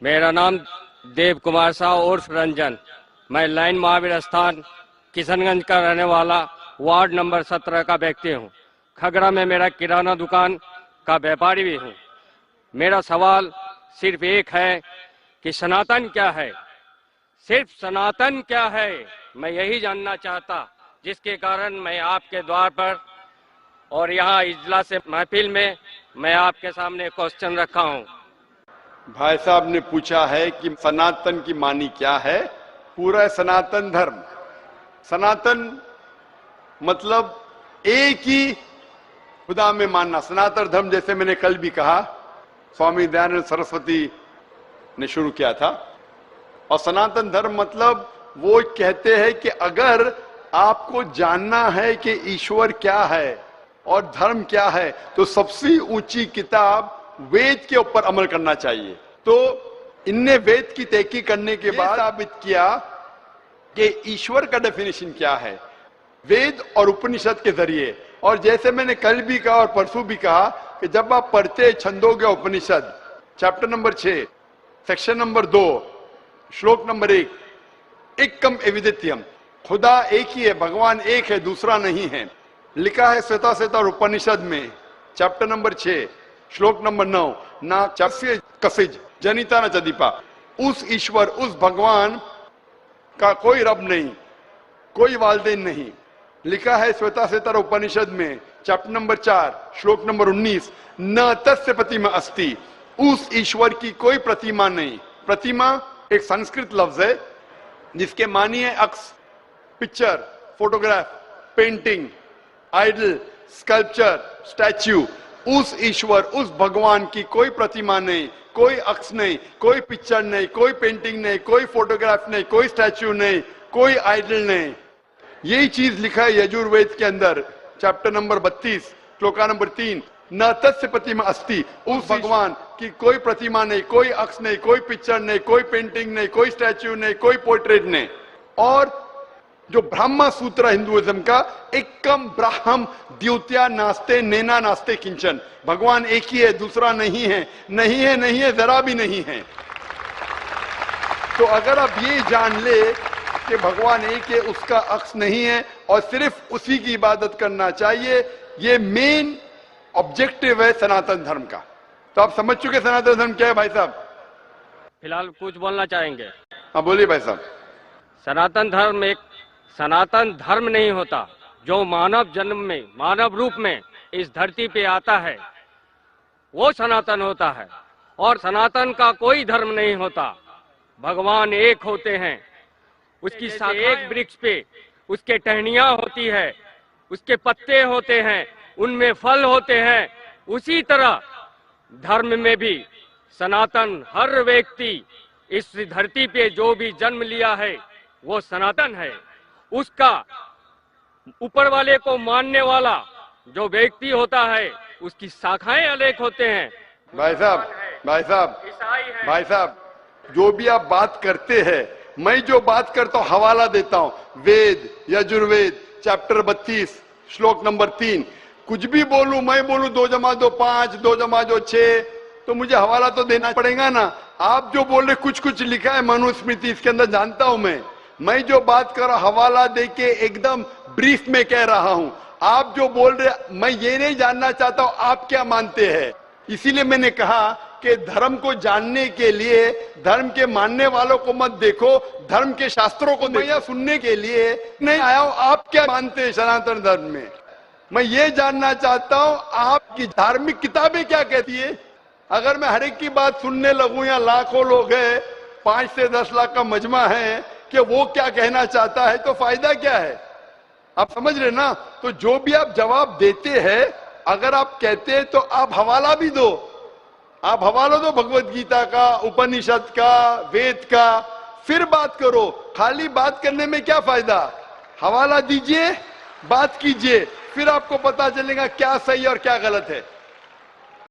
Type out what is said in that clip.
मेरा नाम देव कुमार साहू उर्फ रंजन। मैं लाइन महावीर स्थान किशनगंज का रहने वाला वार्ड नंबर 17 का व्यक्ति हूँ। खगड़ा में मेरा किराना दुकान का व्यापारी भी हूँ। मेरा सवाल सिर्फ एक है कि सनातन क्या है, सिर्फ सनातन क्या है, मैं यही जानना चाहता, जिसके कारण मैं आपके द्वार पर और यहाँ इजलास महफिल में मैं आपके सामने क्वेश्चन रखा हूँ। भाई साहब ने पूछा है कि सनातन की मानी क्या है। पूरा सनातन धर्म, सनातन मतलब एक ही खुदा में मानना। सनातन धर्म जैसे मैंने कल भी कहा, स्वामी दयानंद सरस्वती ने शुरू किया था। और सनातन धर्म मतलब वो कहते हैं कि अगर आपको जानना है कि ईश्वर क्या है और धर्म क्या है तो सबसे ऊंची किताब वेद के ऊपर अमल करना चाहिए। तो इनने वेद की तहकीक करने के बाद साबित किया कि ईश्वर का डेफिनेशन क्या है वेद और उपनिषद के जरिए। और जैसे मैंने कल भी कहा और परसों भी कहा कि जब आप पढ़ते छंदोग्य उपनिषद चैप्टर नंबर 6 सेक्शन नंबर 2 श्लोक नंबर 1, एकम एविदित्यम, खुदा एक ही है, भगवान एक है, दूसरा नहीं है, लिखा है श्वेता उपनिषद में चैप्टर नंबर 6 श्लोक नंबर 9, ना चस्य कसिज जनिता न चदीपा। उस ईश्वर, उस भगवान का कोई रब नहीं, कोई वालदेन नहीं। लिखा है श्वेता उपनिषद में चैप्टर नंबर 4 श्लोक नंबर 19, न तस्य प्रतिमा अस्ति, उस ईश्वर की कोई प्रतिमा नहीं। प्रतिमा एक संस्कृत लफ्ज है जिसके मानी है अक्स, picture, photograph, painting, idol, sculpture, statue. उस ईश्वर, उस भगवान की कोई प्रतिमा नहीं, कोई अक्स नहीं, कोई पिक्चर नहीं, कोई पेंटिंग नहीं, कोई फोटोग्राफ नहीं, कोई स्टैच्यू नहीं, कोई आइडल नहीं। यही चीज लिखा है यजुर्वेद के अंदर चैप्टर नंबर 32 श्लोका नंबर 3, न तस्य प्रतिमा अस्ति, उस भगवान की कोई प्रतिमा नहीं, कोई अक्स नहीं, कोई पिक्चर नहीं, कोई पेंटिंग नहीं, कोई स्टैच्यू नहीं, कोई पोर्ट्रेट नहीं। और जो ब्रह्मा सूत्र हिंदुइज्म का, एकम ब्राह्म द्वितीया नास्ते नैना नास्ते किंचन, भगवान एक ही है, दूसरा नहीं है, नहीं है, नहीं है, जरा भी नहीं है। तो अगर आप ये जान ले कि भगवान एक है, उसका अक्स नहीं है और सिर्फ उसी की इबादत करना चाहिए, ये मेन ऑब्जेक्टिव है सनातन धर्म का। तो आप समझ चुके सनातन धर्म क्या है भाई साहब? फिलहाल कुछ बोलना चाहेंगे? हाँ बोलिए भाई साहब। सनातन धर्म एक सनातन धर्म नहीं होता, जो मानव जन्म में, मानव रूप में इस धरती पे आता है वो सनातन होता है। और सनातन का कोई धर्म नहीं होता। भगवान एक होते हैं, उसकी शाखाएं एक वृक्ष पे उसके टहनियां होती है, उसके पत्ते होते हैं, उनमें फल होते हैं। उसी तरह धर्म में भी सनातन, हर व्यक्ति इस धरती पे जो भी जन्म लिया है वो सनातन है। उसका ऊपर वाले को मानने वाला जो व्यक्ति होता है उसकी शाखाएं अनेक होते हैं। भाई साहब, भाई साहब, भाई साहब, जो भी आप बात करते हैं, मैं जो बात करता हूँ हवाला देता हूँ वेद यजुर्वेद चैप्टर 32 श्लोक नंबर 3। कुछ भी बोलूं, मैं बोलूं 2 + 2 5, 2 + 2 6, तो मुझे हवाला तो देना पड़ेगा ना। आप जो बोल रहे कुछ लिखा है मनुस्मृति, इसके अंदर जानता हूं मैं जो बात कर रहा हवाला देके एकदम ब्रीफ में कह रहा हूं। आप जो बोल रहे, मैं ये नहीं जानना चाहता हूं आप क्या मानते हैं। इसीलिए मैंने कहा कि धर्म को जानने के लिए धर्म के मानने वालों को मत देखो, धर्म के शास्त्रों को देखो। सुनने के लिए नहीं आया हूं आप क्या मानते हैं सनातन धर्म में। मैं ये जानना चाहता हूं आपकी धार्मिक किताबें क्या कहती है। अगर मैं हर एक की बात सुनने लगूं, या लाखों लोग हैं, 5 से 10 लाख का मजमा है, कि वो क्या कहना चाहता है, तो फायदा क्या है। आप समझ रहे ना। तो जो भी आप जवाब देते हैं, अगर आप कहते हैं तो आप हवाला भी दो। आप हवाला दो भगवत गीता का, उपनिषद का, वेद का, फिर बात करो। खाली बात करने में क्या फायदा। हवाला दीजिए, बात कीजिए, फिर आपको पता चलेगा क्या सही और क्या गलत है।